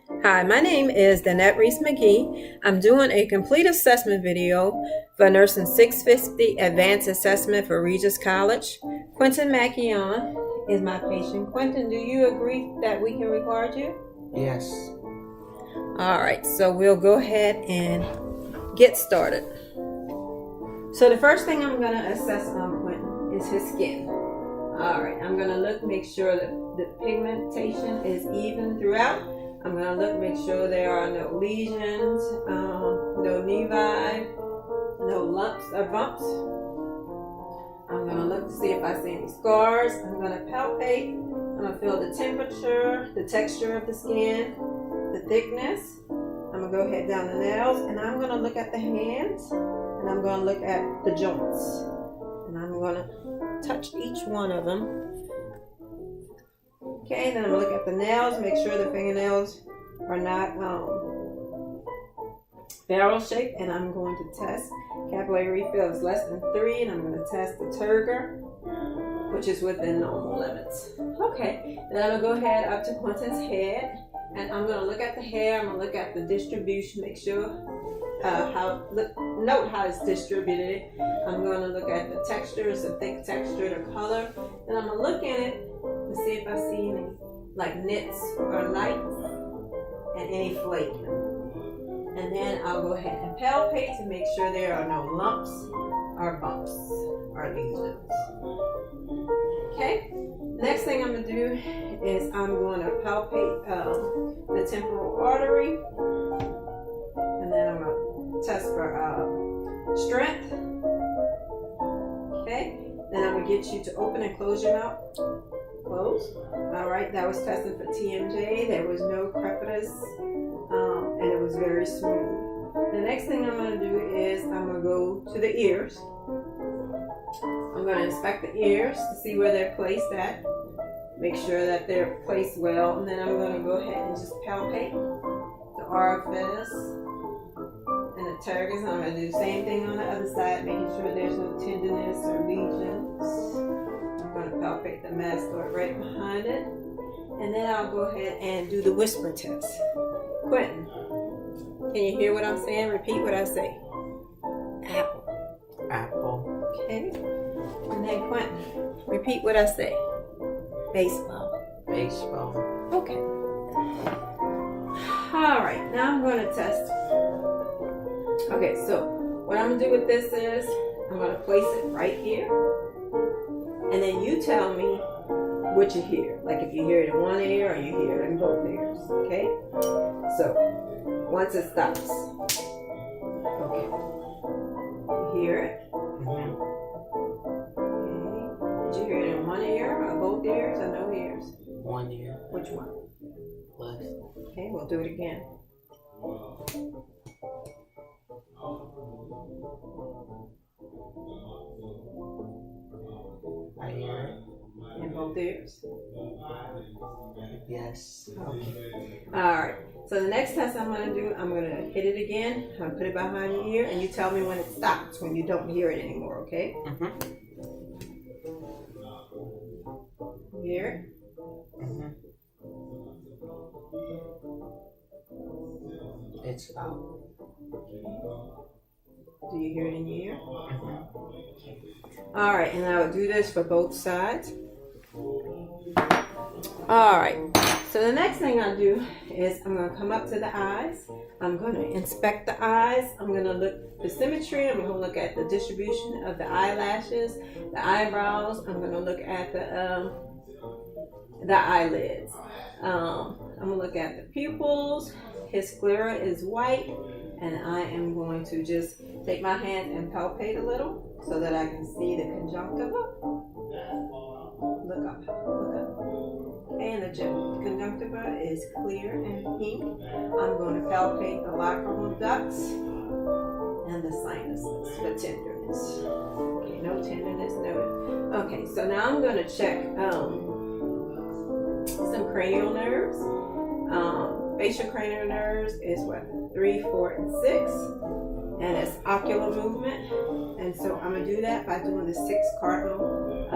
Hi, my name is Danette Reese McGee. I'm doing a complete assessment video for Nursing 650 Advanced Assessment for Regis College. Quentin Mackion is my patient. Quentin, do you agree that we can record you? Yes. All right, so we'll go ahead and get started. So the first thing I'm going to assess on Quentin is his skin. All right, I'm going to make sure that the pigmentation is even throughout. I'm going to look, make sure there are no lesions, no nevi, no lumps or bumps. I'm going to look to see if I see any scars. I'm going to palpate. I'm going to feel the temperature, the texture of the skin, the thickness. I'm going to go ahead down the nails, and I'm going to look at the hands, and I'm going to look at the joints. And I'm going to touch each one of them. Okay, then I'm going to look at the nails, make sure the fingernails are not barrel shaped, and I'm going to test capillary refill is less than 3, and I'm going to test the turgor, which is within normal limits. Okay, then I'm going to go ahead up to Quentin's head, and I'm going to look at the hair, I'm going to look at the distribution, make sure note how it's distributed. I'm going to look at the texture, it's a thick texture, the color, and I'm going to look in it to see if I see any like nits or lights and any flaking. And then I'll go ahead and palpate to make sure there are no lumps or bumps or lesions. Okay, next thing I'm going to do is I'm going to palpate the temporal artery, and then I'm going to test for strength. Okay, then I'm going to get you to open and close your mouth. Close. All right, that was tested for TMJ. There was no crepitus, and it was very smooth. The next thing I'm going to do is I'm going to go to the ears. I'm going to inspect the ears to see where they're placed at. Make sure that they're placed well, and then I'm going to go ahead and just palpate the orifice and the turgors. I'm going to do the same thing on the other side, making sure there's no tenderness or lesions. I'm going to palpate the mastoid right behind it, and then I'll go ahead and do the whisper test. Quentin, can you hear what I'm saying? Repeat what I say. Apple. Apple. Okay. And then Quentin, repeat what I say. Baseball. Baseball. Okay. All right, now I'm going to test. Okay, so what I'm going to do with this is I'm going to place it right here. And then you tell me what you hear. Like if you hear it in one ear or you hear it in both ears. Okay? So once it stops. Okay. You hear it? Mm-hmm. Okay. Did you hear it in one ear or both ears or no ears? One ear. Which one? Left. Okay, we'll do it again. I hear it. In both ears? Yes. Okay. Alright. So the next test I'm going to do, I'm going to hit it again. I'm going to put it behind your ear, and you tell me when it stops, when you don't hear it anymore, okay? Mm-hmm. You hear it? Mm-hmm. It's out. Do you hear it in your ear? Mm-hmm. Alright, and I will do this for both sides. Alright, so the next thing I'll do is I'm going to come up to the eyes. I'm going to inspect the eyes. I'm going to look at the symmetry. I'm going to look at the distribution of the eyelashes, the eyebrows. I'm going to look at the eyelids. I'm going to look at the pupils. His sclera is white, and I am going to just take my hand and palpate a little so that I can see the conjunctiva. Look up, look up. And the conjunctiva is clear and pink. I'm going to palpate the lacrimal ducts and the sinuses for tenderness. Okay, no tenderness noted. Okay, so now I'm going to check some cranial nerves. Facial cranial nerves is what? 3, 4, and 6. And it's ocular movement. And so I'm going to do that by doing the 6 cardinal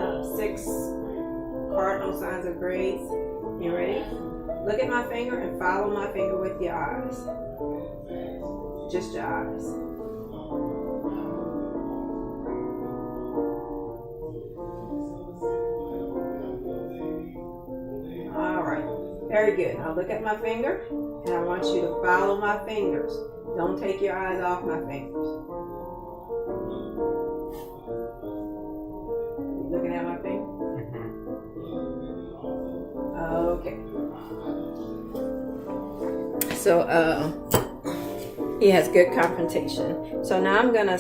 signs of Graves. You ready? Look at my finger and follow my finger with your eyes. Just your eyes. All right. Very good. Now look at my finger, and I want you to follow my fingers. Don't take your eyes off my fingers. You looking at my finger? Okay. So he has good confrontation. So now I'm gonna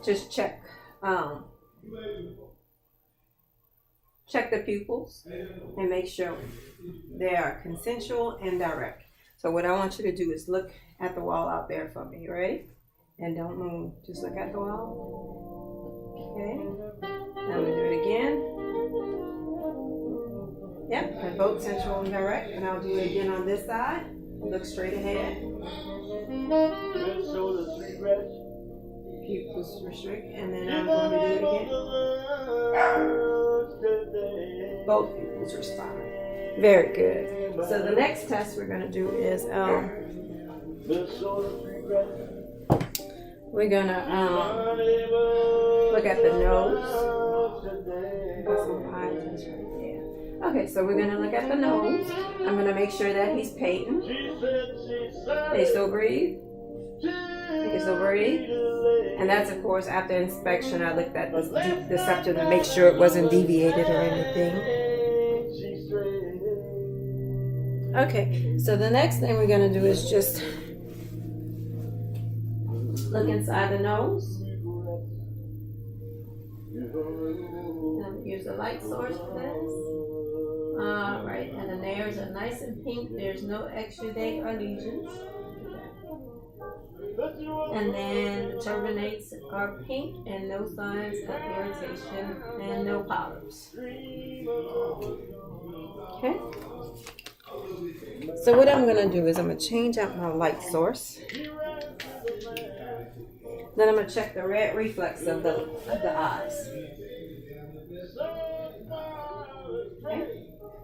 just check the pupils and make sure they are consensual and direct. So what I want you to do is look at the wall out there for me. You ready? And don't move. Just look at the wall. Okay. Now I'm gonna do it again. Yep, and both sensual and direct. And I'll do it again on this side. Look straight ahead. Pupils restrict. And then I'm going to do it again. Both pupils respond. Very good. So the next test we're going to do is we're going to look at the nose. Got some eye test right there. Okay, so we're going to look at the nose. I'm going to make sure that he's patent. They still breathe. They still breathe. And that's, of course, after inspection, I looked at the septum to make sure it wasn't deviated or anything. Okay, so the next thing we're going to do is just look inside the nose. Use a light source for this. Alright, and the nails are nice and pink. There's no exudate or lesions. And then the turbinates are pink and no signs of irritation and no polyps. Okay. So what I'm going to do is I'm going to change out my light source. Then I'm going to check the red reflex of the eyes. Okay.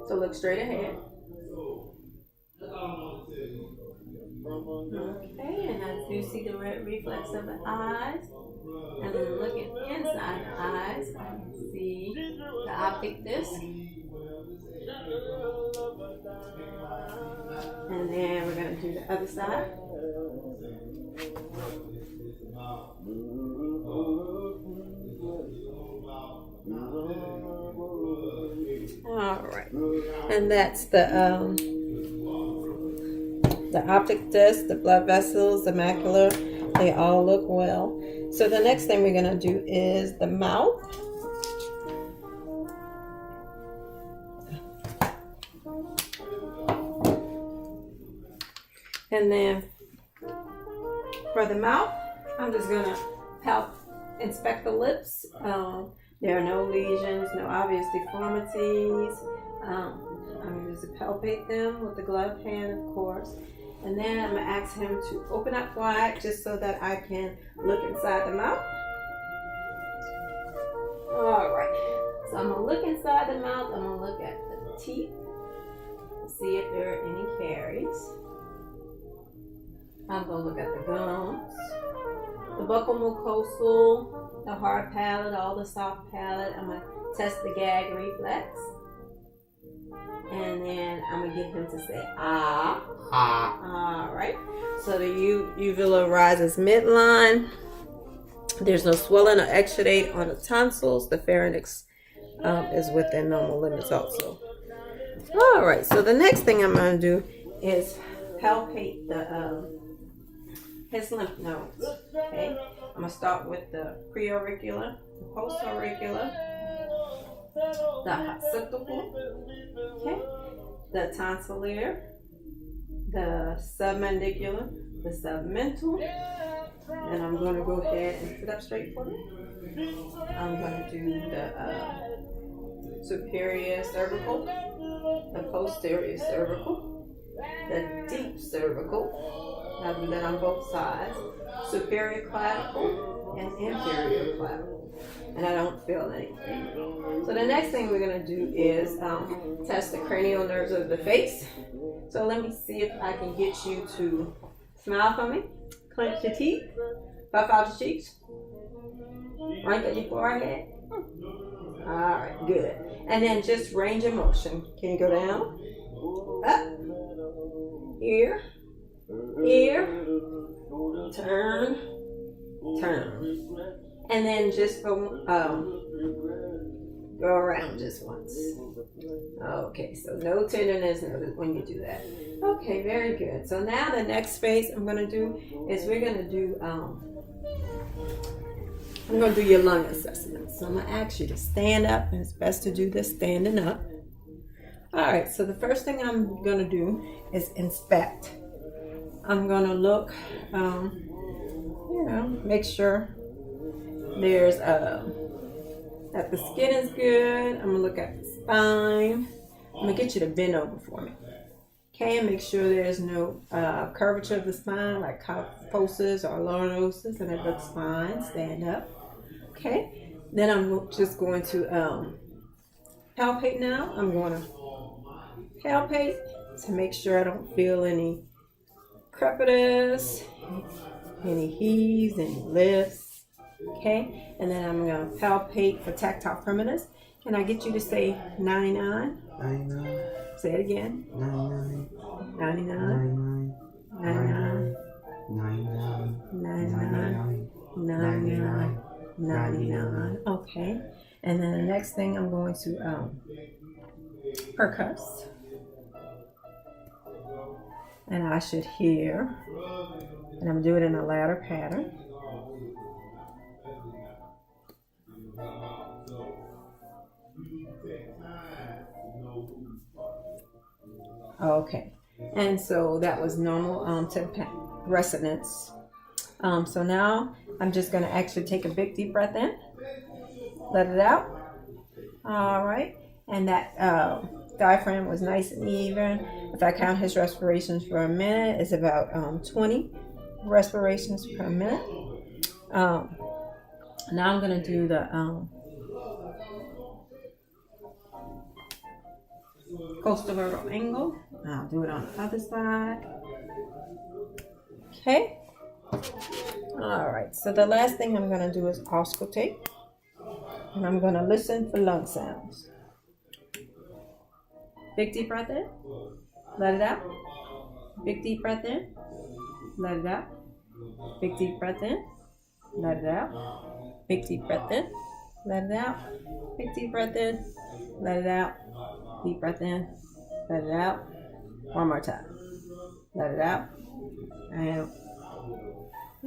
So look straight ahead. Okay, and I do see the red reflex of the eyes. And then looking inside the eyes, I can see the optic disc. And then we're going to do the other side. All right, and that's the optic disc, the blood vessels, the macula. They all look well. So the next thing we're going to do is the mouth. And then for the mouth, I'm just going to inspect the lips. There are no lesions, no obvious deformities. I'm going to palpate them with the gloved hand, of course. And then I'm going to ask him to open up wide just so that I can look inside the mouth. All right. So I'm going to look inside the mouth. I'm going to look at the teeth and see if there are any caries. I'm going to look at the gums, the buccal mucosal, the hard palate, all the soft palate. I'm going to test the gag reflex. And then I'm going to get him to say, ah. Ah. All right. So the uvula rises midline. There's no swelling or exudate on the tonsils. The pharynx is within normal limits also. All right. So the next thing I'm going to do is palpate his lymph nodes. Okay. I'm going to start with the preauricular, the postauricular, the occipital, okay, the tonsillar, the submandibular, the submental, and I'm going to go ahead and sit up straight for me. I'm going to do the superior cervical, the posterior cervical, the deep cervical. I'll do that on both sides. Superior clavicle, and inferior clavicle. And I don't feel anything. So the next thing we're going to do is test the cranial nerves of the face. So let me see if I can get you to smile for me. Clench your teeth. Puff out your cheeks. Wrinkle your forehead. Alright, good. And then just range of motion. Can you go down? Up. Here. Here. Turn. Turn. And then just go around just once. Okay, so no tenderness when you do that. Okay, very good. So now the next phase I'm going to do is we're going to do I'm going to do your lung assessment. So I'm going to ask you to stand up, and it's best to do this standing up. All right, so the first thing I'm going to do is inspect. I'm going to look, make sure there's that the skin is good. I'm going to look at the spine. I'm going to get you to bend over for me. Okay, and make sure there's no curvature of the spine, like kyphosis or lordosis, and it looks fine. Stand up. Okay, then I'm just going to palpate now. I'm going to palpate to make sure I don't feel any crepitus, any heaves, any lifts. Okay, and then I'm going to palpate for tactile primitus. Can I get you to say 99? 99. Say it again. 99. 99. 99. 99. 99. 99. Okay. And then the next thing I'm going to percuss. And I should hear. And I'm doing it in a ladder pattern. Okay, and so that was normal tympanic resonance. So now I'm just going to actually take a big deep breath in, let it out. All right, and that diaphragm was nice and even. If I count his respirations for a minute, it's about 20 respirations per minute. Now I'm going to do the costovertebral angle. I'll do it on the other side. Okay. All right. So the last thing I'm going to do is auscultate. And I'm going to listen for lung sounds. Big deep breath in. Let it out. Big deep breath in. Let it out. Big deep breath in. Let it out. Big deep breath in. Let it out. Big deep breath in. Let it out. Deep breath in. Let it out. One more time. Let it out. And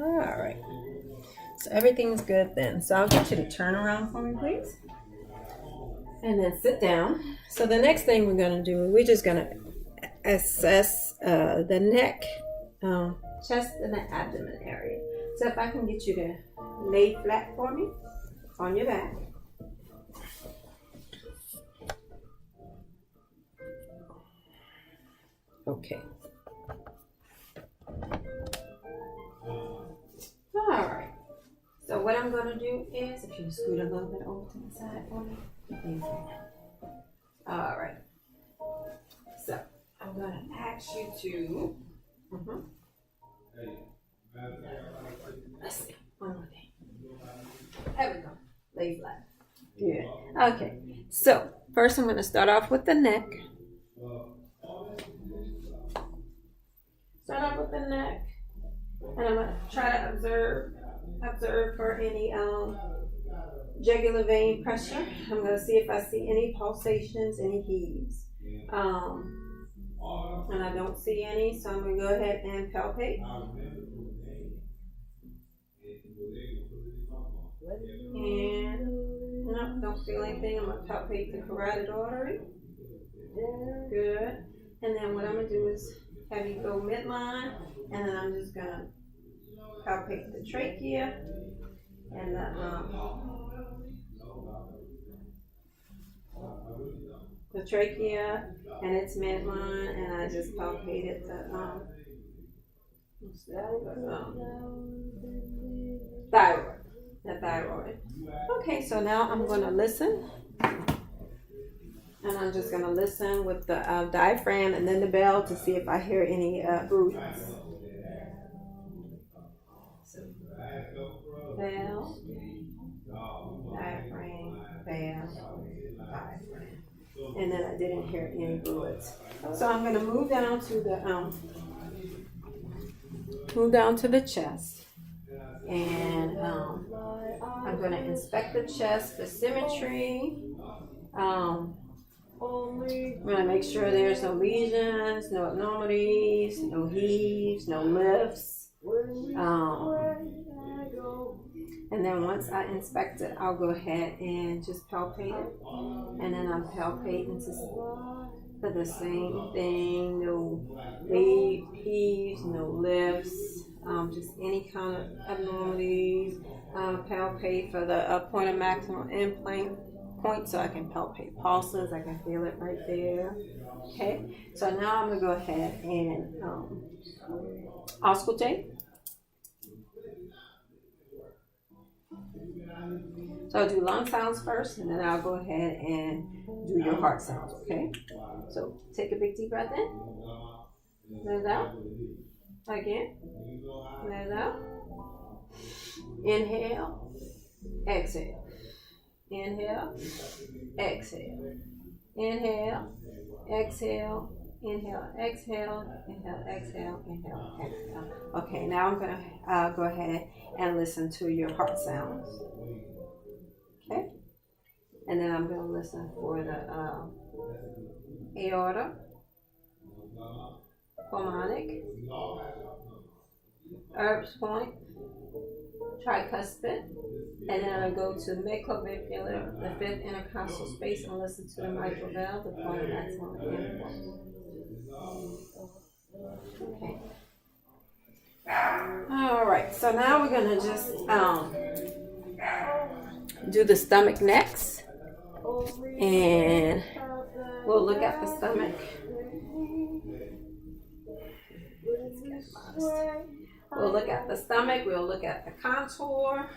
all right. So everything's good then. So I'll get you to turn around for me, please. And then sit down. So the next thing we're going to do, we're just going to assess the neck, chest, and the abdomen area. So if I can get you to lay flat for me on your back. Okay. All right. So what I'm going to do is, if you scoot a little bit over to the side for me. All right. So I'm going to ask you to. Let's see. One more thing. There we go. Lay flat. Good. Okay. So first I'm going to start off with the neck. Start off with the neck, and I'm gonna try to observe for any jugular vein pressure. I'm gonna see if I see any pulsations, any heaves, and I don't see any, so I'm gonna go ahead and palpate. And no, don't feel anything. I'm gonna palpate the carotid artery. Good. And then what I'm gonna do is have you go midline, and then I'm just gonna palpate the trachea and the trachea and its midline, and I just palpated the thyroid. the thyroid. Okay, so now I'm going to listen. And I'm just going to listen with the diaphragm and then the bell to see if I hear any bruits. So, bell, diaphragm, bell, diaphragm. And then I didn't hear any bruits. So I'm going to move down to the chest. And I'm going to inspect the chest for symmetry. I'm going to make sure there's no lesions, no abnormalities, no heaves, no lifts. And then once I inspect it, I'll go ahead and just palpate it. And then I'm palpating for the same thing, no heaves, no lifts, just any kind of abnormalities. Palpate for the point of maximum implant point so I can palpate pulses. I can feel it right there. Okay, so now I'm going to go ahead and auscultate. So I'll do lung sounds first, and then I'll go ahead and do your heart sounds, okay? So take a big deep breath in. Let it out. Again. Let it out. Inhale. Exhale. Inhale. Exhale. Inhale. Exhale. Inhale. Exhale. Inhale. Exhale. Inhale. Exhale. Okay, now I'm going to go ahead and listen to your heart sounds. Okay, and then I'm going to listen for the aorta, pulmonic, Erb's point, tricuspid, and then I'll go to midclavicular, the fifth intercostal space, and listen to the mitral valve, the point of maximum impulse. Okay. All right, so now we're going to just do the stomach next, and we'll look at the stomach. We'll look at the stomach. We'll look at the contour.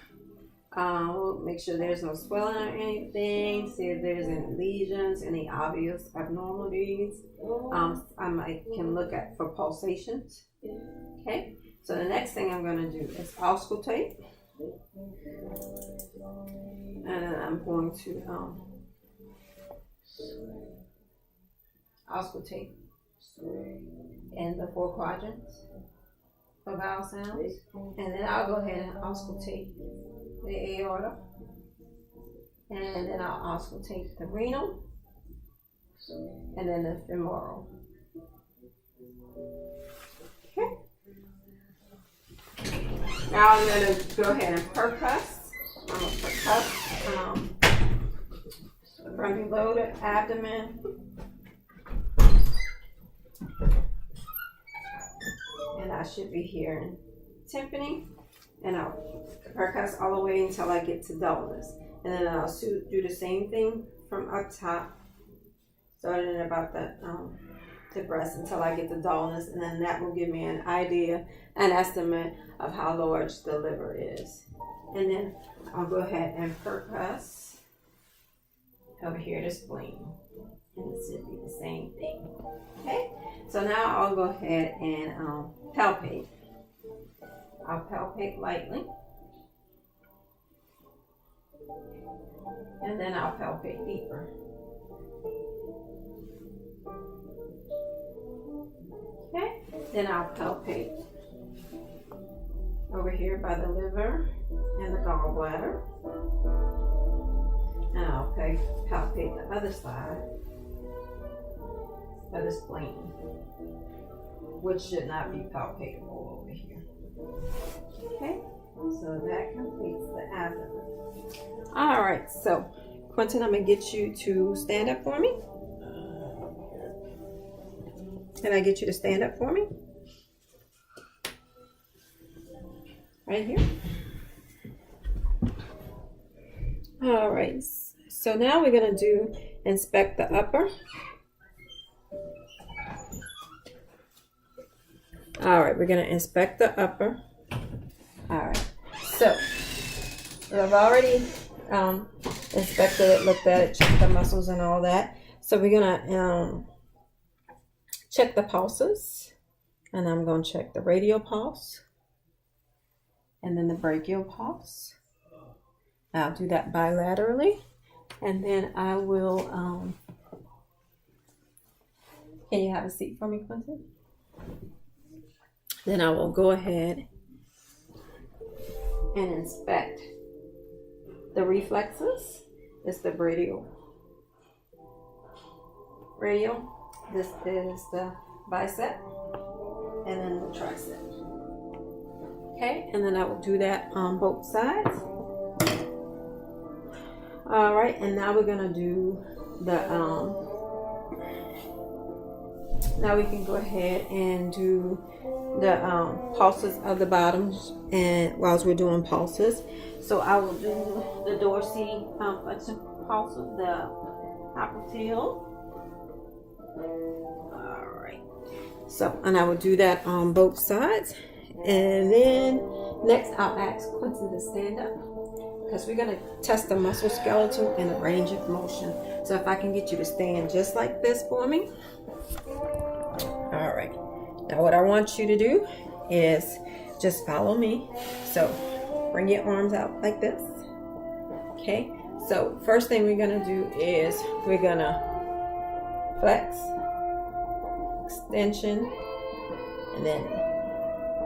We'll make sure there's no swelling or anything. See if there's any lesions, any obvious abnormalities. I can look at for pulsations. Okay. So the next thing I'm going to do is auscultate. And then I'm going to auscultate in the 4 quadrants for vowel sounds. And then I'll go ahead and auscultate the aorta. And then I'll auscultate the renal. And then the femoral. Okay. Now I'm going to go ahead and percuss. I'm going to percuss from below the abdomen. And I should be hearing tympani. And I'll percuss all the way until I get to dullness. And then I'll do the same thing from up top, starting at about the breast until I get to dullness. And then that will give me an idea, an estimate of how large the liver is. And then I'll go ahead and percuss over here to spleen. And it should be the same thing. Okay? So now I'll go ahead and palpate. I'll palpate lightly. And then I'll palpate deeper. Okay? Then I'll palpate over here by the liver and the gallbladder. And I'll palpate the other side by the spleen, which should not be palpatable over here. Okay, so that completes the abdomen. All right, so Quentin, I'm gonna get you to stand up for me. Can I get you to stand up for me? Right here. All right, so now we're gonna inspect the upper. All right, we're gonna inspect the upper. All right, so I've already inspected it, looked at it, checked the muscles and all that. So we're gonna check the pulses, and I'm gonna check the radial pulse, and then the brachial pulse. I'll do that bilaterally, and then I will. Can you have a seat for me, Quentin? Then I will go ahead and inspect the reflexes. It's the radial. This is the bicep, and then the tricep. Okay, and then I will do that on both sides. All right, and now we're gonna do the now we can go ahead and do the pulses of the bottoms, and whilst we're doing pulses, so I will do the dorsiflexion pulses, the popliteal. All right, so, and I will do that on both sides, and then next I'll ask Quentin to stand up, because we're going to test the muscle skeletal and the range of motion. So if I can get you to stand just like this for me. All right. Now what I want you to do is just follow me. So bring your arms out like this. Okay. So first thing we're going to do is we're going to flex, extension, and then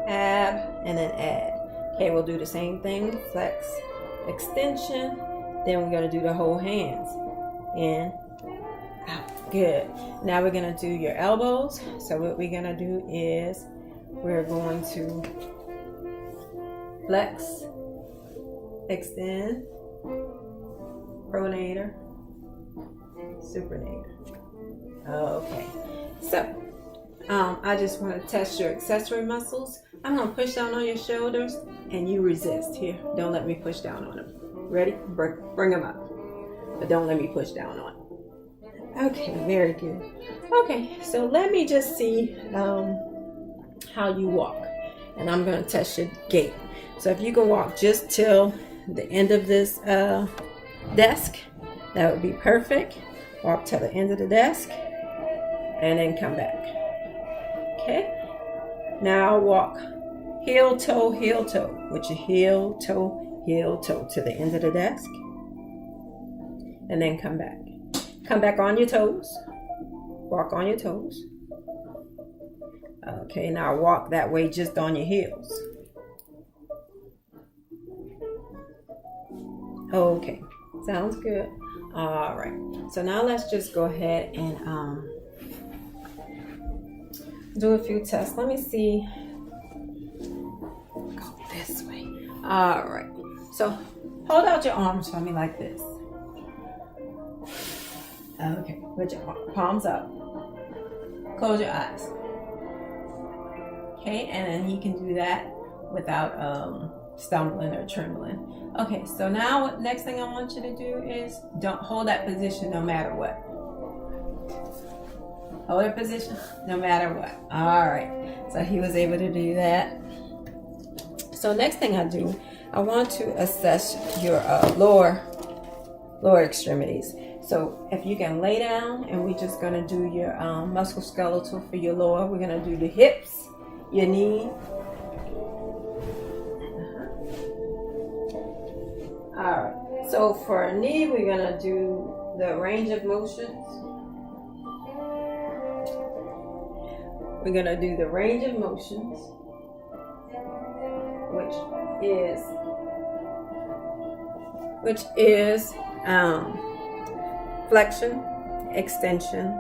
ab, and then add. Okay, we'll do the same thing. Flex, extension, then we're going to do the whole hands. In, out. Good. Now we're going to do your elbows. So what we're going to do is we're going to flex, extend, pronator, supinator. Okay. So I just want to test your accessory muscles. I'm going to push down on your shoulders and you resist. Here, don't let me push down on them. Ready? Bring them up. But don't let me push down on them. Okay, very good. Okay, so let me just see how you walk. And I'm going to test your gait. So if you can walk just till the end of this desk, that would be perfect. Walk till the end of the desk and then come back. Okay, now walk heel, toe, with your heel, toe to the end of the desk, and then come back. Come back on your toes. Walk on your toes. Okay, now walk that way just on your heels. Okay, sounds good. All right, so now let's just go ahead and do a few tests. Let me see. Go this way. All right. So hold out your arms for me like this. Okay. Put your palms up. Close your eyes. Okay. And then you can do that without stumbling or trembling. Okay. So now what next thing I want you to do is don't hold that position no matter what. Hold your position no matter what. All right. So he was able to do that. So next thing I do, I want to assess your lower extremities. So if you can lay down, and we're just going to do your musculoskeletal for your lower. We're going to do the hips, your knee. All right. So for a knee, we're going to do the range of motions. We're going to do the range of motions, which is flexion, extension,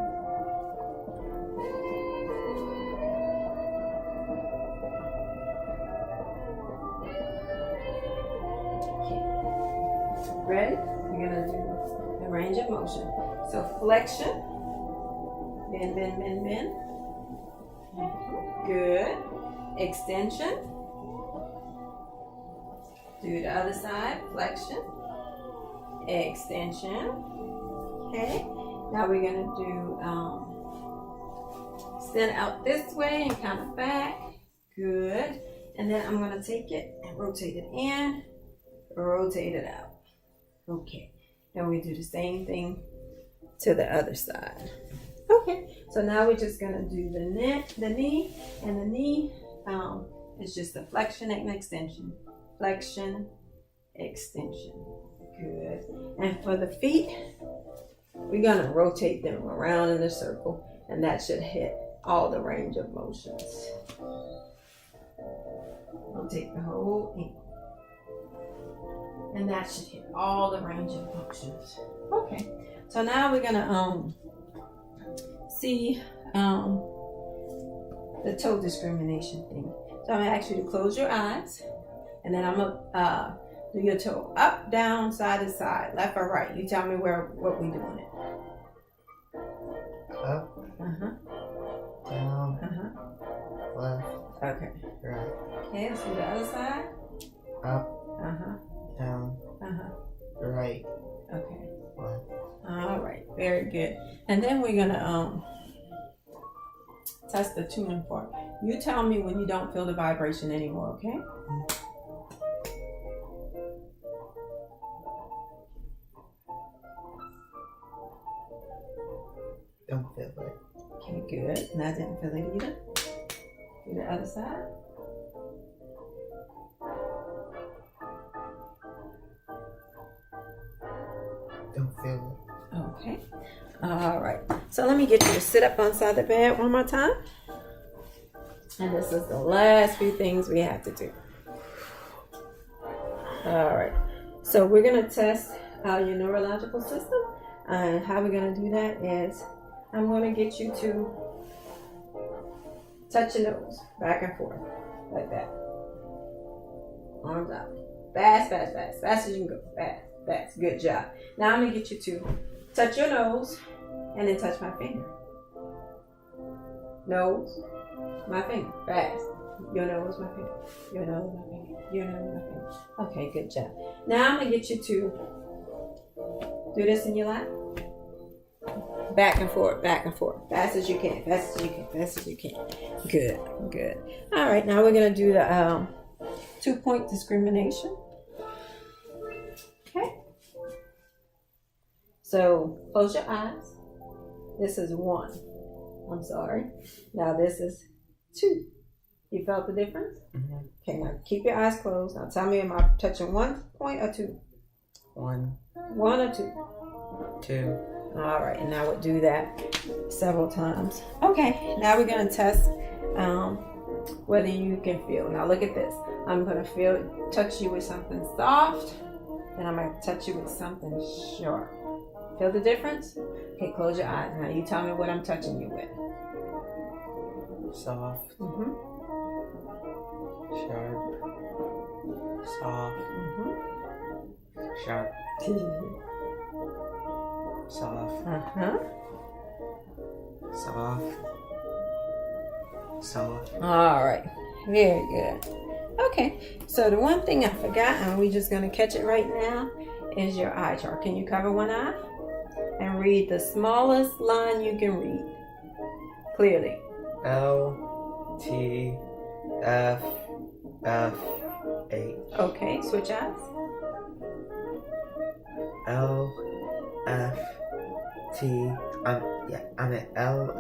ready? We're going to do the range of motion. So flexion, bend, bend, bend, bend. Good. Extension. Do the other side. Flexion. Extension. Okay. Now we're going to do stand out this way and kind of back. Good. And then I'm going to take it and rotate it in. rotate it out. Okay, then we do the same thing to the other side. Okay, so now we're just gonna do the knee, and the knee is just a flexion and extension. Flexion, extension. Good. And for the feet, we're gonna rotate them around in a circle, and that should hit all the range of motions. Rotate the whole ankle. And that should hit all the range of motions. Okay, so now we're gonna see the toe discrimination thing. So I'm gonna ask you to close your eyes, and then I'm gonna do your toe up, down, side to side, left or right. You tell me what we doing it. Up, down, left, Okay. right. Okay, let's do the other side. Up, down, right, Okay. left. All right, very good. And then we're gonna test the tuning fork. You tell me when you don't feel the vibration anymore, okay? Don't feel it. Okay, good. And I didn't feel it either. Do the other side. Don't feel Okay. All right. So let me get you to sit up on side the bed one more time. And this is the last few things we have to do. All right. So we're going to test your neurological system. And how we're going to do that is I'm going to get you to touch your nose back and forth like that. Arms out. Fast, fast, fast. Fast as you can go. Fast, fast. Good job. Now I'm going to get you to touch your nose and then touch my finger. Nose, my finger. Fast. Your nose, my finger. Your nose, my finger. Your nose, my finger. Okay, good job. Now I'm going to get you to do this in your lap. Back and forth, back and forth. Fast as you can, fast as you can, fast as you can. Good, good. All right, now we're going to do the 2-point discrimination. Okay. So close your eyes. This is 1. I'm sorry. Now this is 2. You felt the difference? Okay, now keep your eyes closed. Now tell me, am I touching 1 point or 2? 1, 1 or 2? 2. All right, and now we'll do that several times. Okay, now we're going to test whether you can feel. Now look at this. I'm going to touch you with something soft, and I'm going to touch you with something sharp. Feel the difference? Okay, close your eyes. Now you tell me what I'm touching you with. Soft, sharp, soft, sharp, soft, soft, soft. All right, very good. Okay, so the one thing I forgot, and we're just going to catch it right now, is your eye chart. Can you cover one eye and read the smallest line you can read clearly? L, T, F, F, H. Okay, switch eyes. L, F, T. I'm at L,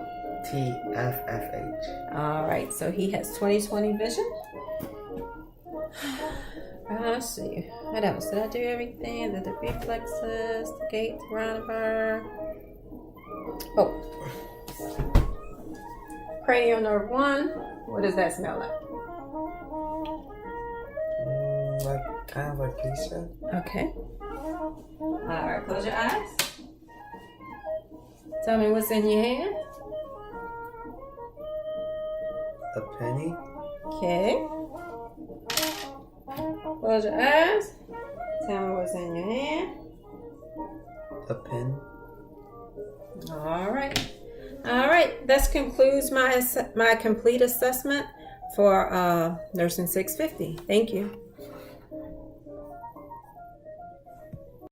T, F, F, H. All right, so he has 20/20 vision. Let's see. What else? Did I do everything? Did the reflexes, the gait, the roundabout? Oh. Cranial nerve 1. What does that smell like? Like kind of like Lisa. Okay. All right, close your eyes. Tell me what's in your hand. A penny. Okay. Close your eyes. Tell me what's in your hand. A pen. All right. All right. This concludes my complete assessment for Nursing 650. Thank you.